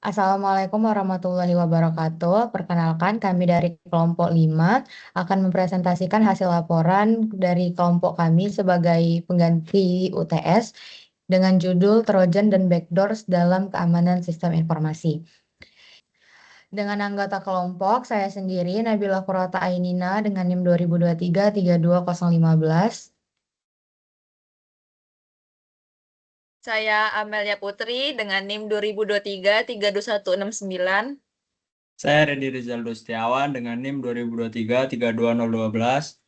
Assalamualaikum warahmatullahi wabarakatuh. Perkenalkan, kami dari kelompok 5 akan mempresentasikan hasil laporan dari kelompok kami sebagai pengganti UTS dengan judul Trojan dan Backdoors dalam Keamanan Sistem Informasi. Dengan anggota kelompok, saya sendiri Nabila Qurrata Ainina dengan NIM 2023-32015. Saya Amelia Putri dengan NIM 2023-32169. Saya Redi Rizaldo Setiawan dengan NIM 2023-32012.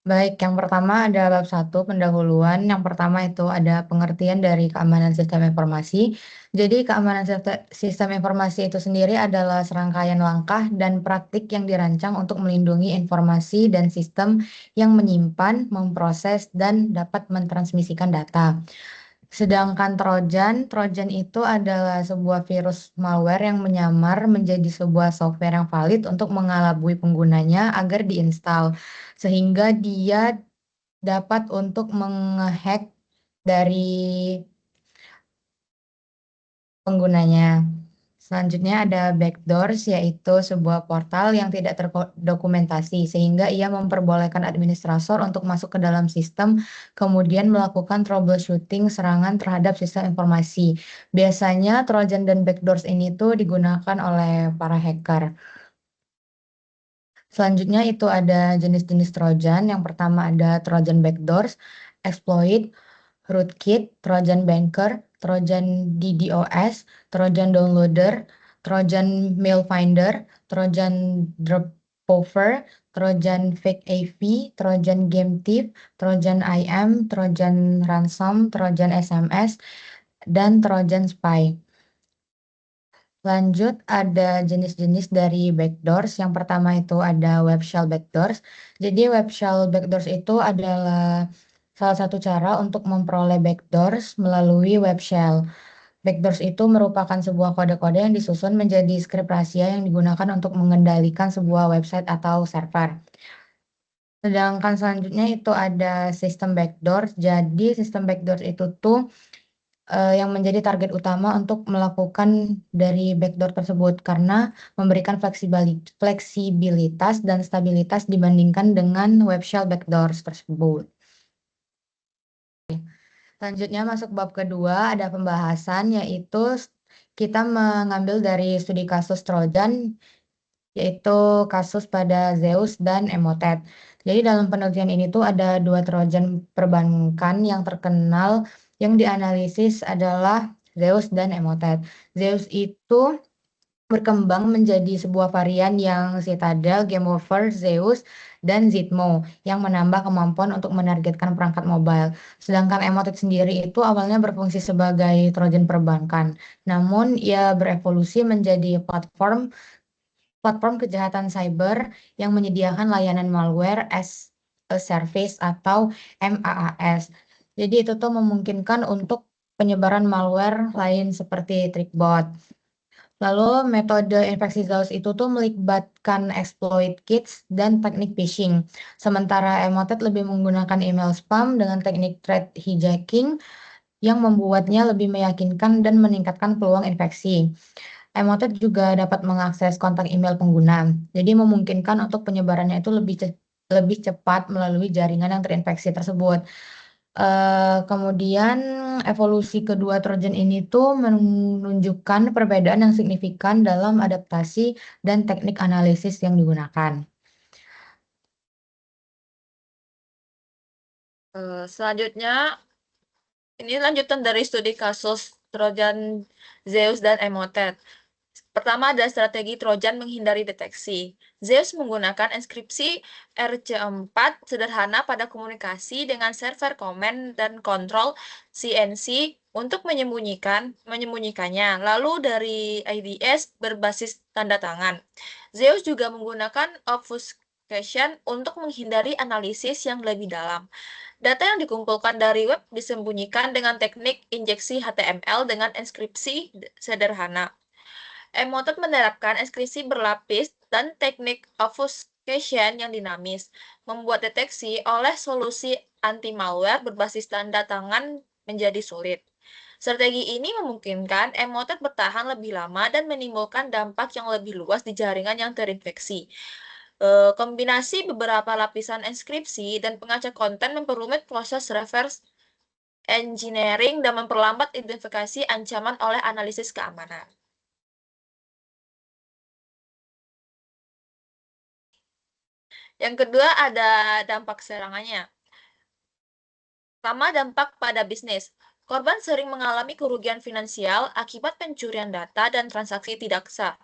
Baik, yang pertama ada bab 1 pendahuluan. Yang pertama itu ada pengertian dari keamanan sistem informasi. Jadi keamanan sistem informasi itu sendiri adalah serangkaian langkah dan praktik yang dirancang untuk melindungi informasi dan sistem yang menyimpan, memproses, dan dapat mentransmisikan data. Sedangkan Trojan itu adalah sebuah virus malware yang menyamar menjadi sebuah software yang valid untuk mengelabui penggunanya agar diinstal, sehingga dia dapat untuk menghack dari penggunanya. Selanjutnya ada backdoors, yaitu sebuah portal yang tidak terdokumentasi, sehingga ia memperbolehkan administrator untuk masuk ke dalam sistem, kemudian melakukan troubleshooting serangan terhadap sistem informasi. Biasanya Trojan dan backdoors ini tuh digunakan oleh para hacker. Selanjutnya itu ada jenis-jenis Trojan. Yang pertama ada Trojan backdoors, exploit, rootkit, Trojan banker, Trojan DDoS, Trojan downloader, Trojan mail finder, Trojan dropover, Trojan fake AV, Trojan game thief, Trojan IM, Trojan ransom, Trojan SMS, dan Trojan spy. Lanjut, ada jenis-jenis dari backdoors. Yang pertama itu ada web shell backdoors. Jadi web shell backdoors itu adalah salah satu cara untuk memperoleh backdoors melalui web shell. Backdoors itu merupakan sebuah kode-kode yang disusun menjadi skrip rahasia yang digunakan untuk mengendalikan sebuah website atau server. Sedangkan selanjutnya itu ada sistem backdoors. Jadi sistem backdoors itu tuh yang menjadi target utama untuk melakukan dari backdoor tersebut karena memberikan fleksibilitas dan stabilitas dibandingkan dengan web shell backdoors tersebut. Selanjutnya masuk bab kedua, ada pembahasan yaitu kita mengambil dari studi kasus Trojan, yaitu kasus pada Zeus dan Emotet. Jadi dalam penelitian ini tuh ada dua Trojan perbankan yang terkenal yang dianalisis adalah Zeus dan Emotet. Zeus itu berkembang menjadi sebuah varian yang Citadel, Game Over, Zeus, dan Zitmo yang menambah kemampuan untuk menargetkan perangkat mobile. Sedangkan Emotet sendiri itu awalnya berfungsi sebagai Trojan perbankan. Namun ia berevolusi menjadi platform kejahatan cyber yang menyediakan layanan malware as a service atau MAAS. Jadi itu tuh memungkinkan untuk penyebaran malware lain seperti Trickbot. Lalu metode infeksi Zeus itu tuh melibatkan exploit kits dan teknik phishing. Sementara Emotet lebih menggunakan email spam dengan teknik threat hijacking yang membuatnya lebih meyakinkan dan meningkatkan peluang infeksi. Emotet juga dapat mengakses kontak email pengguna. Jadi memungkinkan untuk penyebarannya itu lebih cepat melalui jaringan yang terinfeksi tersebut. Kemudian evolusi kedua Trojan ini tuh menunjukkan perbedaan yang signifikan dalam adaptasi dan teknik analisis yang digunakan. Selanjutnya, ini lanjutan dari studi kasus Trojan Zeus dan Emotet. Pertama ada strategi Trojan menghindari deteksi. Zeus menggunakan enkripsi RC4 sederhana pada komunikasi dengan server command dan kontrol CNC untuk menyembunyikannya. Lalu dari IDS berbasis tanda tangan. Zeus juga menggunakan obfuscation untuk menghindari analisis yang lebih dalam. Data yang dikumpulkan dari web disembunyikan dengan teknik injeksi HTML dengan enkripsi sederhana. Emotet menerapkan enkripsi berlapis dan teknik obfuscation yang dinamis, membuat deteksi oleh solusi anti-malware berbasis tanda tangan menjadi sulit. Strategi ini memungkinkan Emotet bertahan lebih lama dan menimbulkan dampak yang lebih luas di jaringan yang terinfeksi. Kombinasi beberapa lapisan enkripsi dan pengacak konten memperumit proses reverse engineering dan memperlambat identifikasi ancaman oleh analisis keamanan. Yang kedua ada dampak serangannya. Pertama, dampak pada bisnis. Korban sering mengalami kerugian finansial akibat pencurian data dan transaksi tidak sah,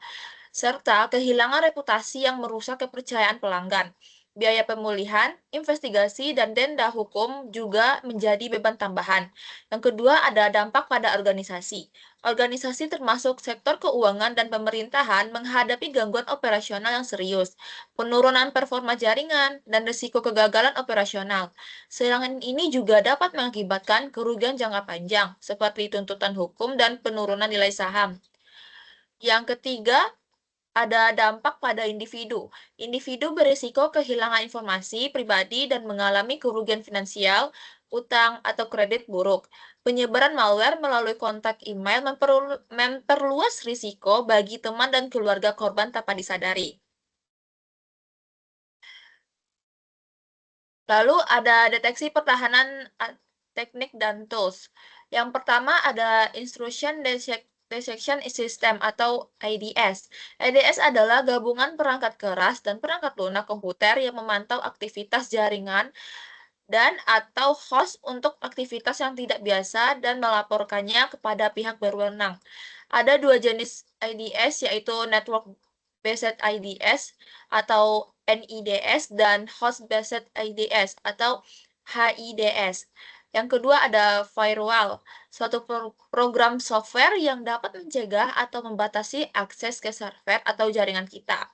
serta kehilangan reputasi yang merusak kepercayaan pelanggan. Biaya pemulihan, investigasi, dan denda hukum juga menjadi beban tambahan. Yang kedua, ada dampak pada organisasi. Organisasi termasuk sektor keuangan dan pemerintahan menghadapi gangguan operasional yang serius, penurunan performa jaringan, dan risiko kegagalan operasional. Serangan ini juga dapat mengakibatkan kerugian jangka panjang, seperti tuntutan hukum dan penurunan nilai saham. Yang ketiga, ada dampak pada individu. Individu berisiko kehilangan informasi pribadi dan mengalami kerugian finansial, utang, atau kredit buruk. Penyebaran malware melalui kontak email memperluas risiko bagi teman dan keluarga korban tanpa disadari. Lalu ada deteksi pertahanan teknik dan tools. Yang pertama ada Intrusion Detection System atau IDS. IDS adalah gabungan perangkat keras dan perangkat lunak komputer yang memantau aktivitas jaringan dan atau host untuk aktivitas yang tidak biasa dan melaporkannya kepada pihak berwenang. Ada dua jenis IDS yaitu Network Based IDS atau NIDS dan Host Based IDS atau HIDS. Yang kedua ada firewall, suatu program software yang dapat mencegah atau membatasi akses ke server atau jaringan kita.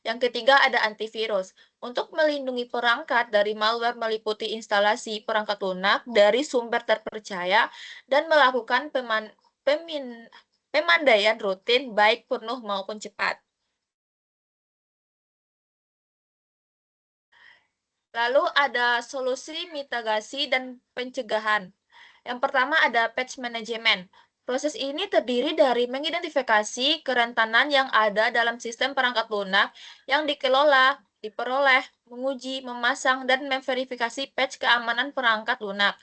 Yang ketiga ada antivirus, untuk melindungi perangkat dari malware meliputi instalasi perangkat lunak dari sumber terpercaya dan melakukan pemandaian rutin baik penuh maupun cepat. Lalu ada solusi mitigasi dan pencegahan. Yang pertama ada patch management. Proses ini terdiri dari mengidentifikasi kerentanan yang ada dalam sistem perangkat lunak yang dikelola, diperoleh, menguji, memasang, dan memverifikasi patch keamanan perangkat lunak.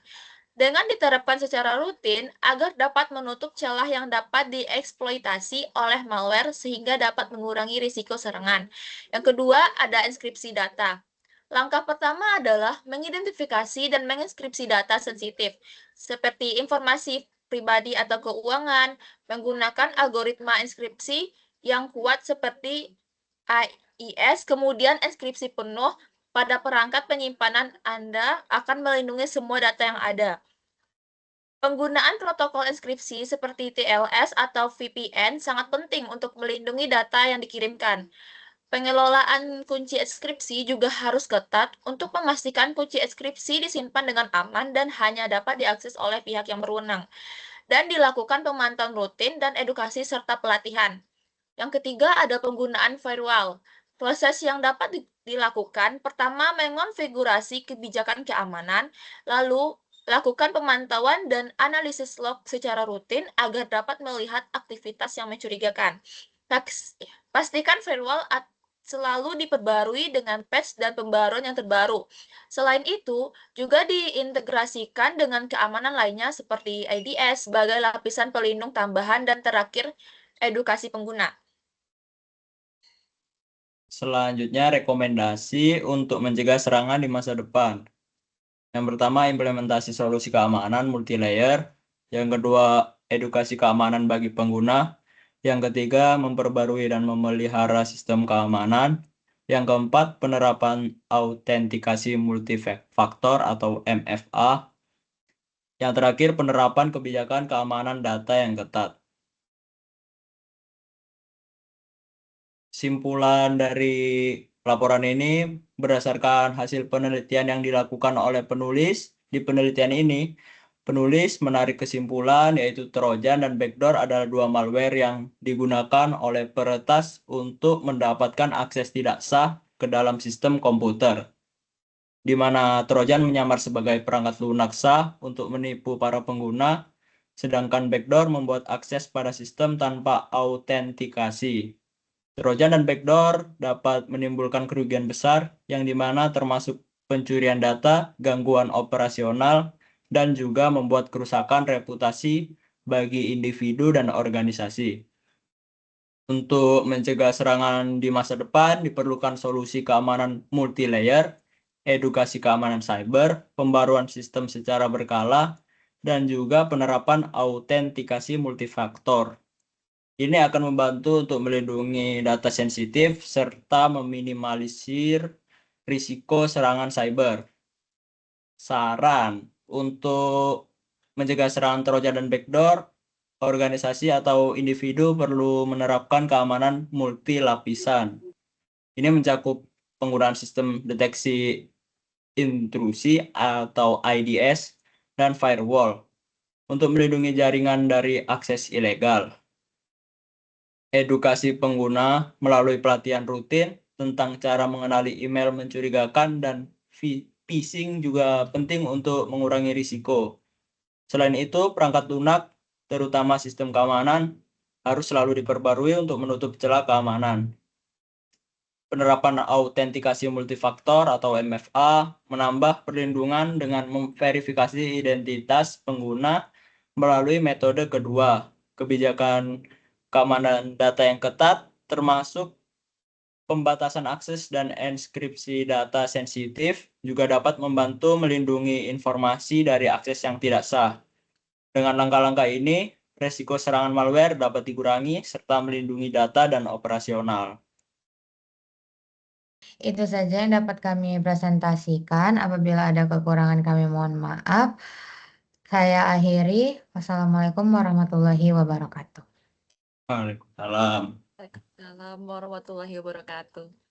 Dengan diterapkan secara rutin agar dapat menutup celah yang dapat dieksploitasi oleh malware sehingga dapat mengurangi risiko serangan. Yang kedua ada enkripsi data. Langkah pertama adalah mengidentifikasi dan menginskripsi data sensitif, seperti informasi pribadi atau keuangan, menggunakan algoritma inskripsi yang kuat seperti AIS, kemudian inskripsi penuh pada perangkat penyimpanan Anda akan melindungi semua data yang ada. Penggunaan protokol inskripsi seperti TLS atau VPN sangat penting untuk melindungi data yang dikirimkan. Pengelolaan kunci inskripsi juga harus ketat untuk memastikan kunci inskripsi disimpan dengan aman dan hanya dapat diakses oleh pihak yang berwenang. Dan dilakukan pemantauan rutin dan edukasi serta pelatihan. Yang ketiga ada penggunaan firewall. Proses yang dapat dilakukan, pertama mengonfigurasi kebijakan keamanan, lalu lakukan pemantauan dan analisis log secara rutin agar dapat melihat aktivitas yang mencurigakan. Pastikan firewall selalu diperbarui dengan patch dan pembaruan yang terbaru. Selain itu, juga diintegrasikan dengan keamanan lainnya seperti IDS sebagai lapisan pelindung tambahan dan terakhir, edukasi pengguna. Selanjutnya, rekomendasi untuk mencegah serangan di masa depan. Yang pertama, implementasi solusi keamanan multi-layer. Yang kedua, edukasi keamanan bagi pengguna. Yang ketiga, memperbarui dan memelihara sistem keamanan. Yang keempat, penerapan autentikasi multifaktor atau MFA. Yang terakhir, penerapan kebijakan keamanan data yang ketat. Simpulan dari laporan ini berdasarkan hasil penelitian yang dilakukan oleh penulis. Di penelitian ini, penulis menarik kesimpulan yaitu Trojan dan backdoor adalah dua malware yang digunakan oleh peretas untuk mendapatkan akses tidak sah ke dalam sistem komputer, di mana Trojan menyamar sebagai perangkat lunak sah untuk menipu para pengguna, sedangkan backdoor membuat akses pada sistem tanpa autentikasi. Trojan dan backdoor dapat menimbulkan kerugian besar yang dimana termasuk pencurian data, gangguan operasional, dan juga membuat kerusakan reputasi bagi individu dan organisasi. Untuk mencegah serangan di masa depan, diperlukan solusi keamanan multi-layer, edukasi keamanan cyber, pembaruan sistem secara berkala, dan juga penerapan autentikasi multifaktor. Ini akan membantu untuk melindungi data sensitif serta meminimalisir risiko serangan cyber. Saran untuk mencegah serangan Trojan dan backdoor, organisasi atau individu perlu menerapkan keamanan multi lapisan. Ini mencakup penggunaan sistem deteksi intrusi atau IDS dan firewall untuk melindungi jaringan dari akses ilegal. Edukasi pengguna melalui pelatihan rutin tentang cara mengenali email mencurigakan dan phishing juga penting untuk mengurangi risiko. Selain itu, perangkat lunak, terutama sistem keamanan, harus selalu diperbarui untuk menutup celah keamanan. Penerapan autentikasi multifaktor atau MFA menambah perlindungan dengan memverifikasi identitas pengguna melalui metode kedua. Kebijakan keamanan data yang ketat, termasuk pembatasan akses dan enskripsi data sensitif, juga dapat membantu melindungi informasi dari akses yang tidak sah. Dengan langkah-langkah ini, resiko serangan malware dapat dikurangi serta melindungi data dan operasional. Itu saja yang dapat kami presentasikan. Apabila ada kekurangan kami mohon maaf. Saya akhiri. Wassalamualaikum warahmatullahi wabarakatuh. Waalaikumsalam. Waalaikumsalam warahmatullahi wabarakatuh.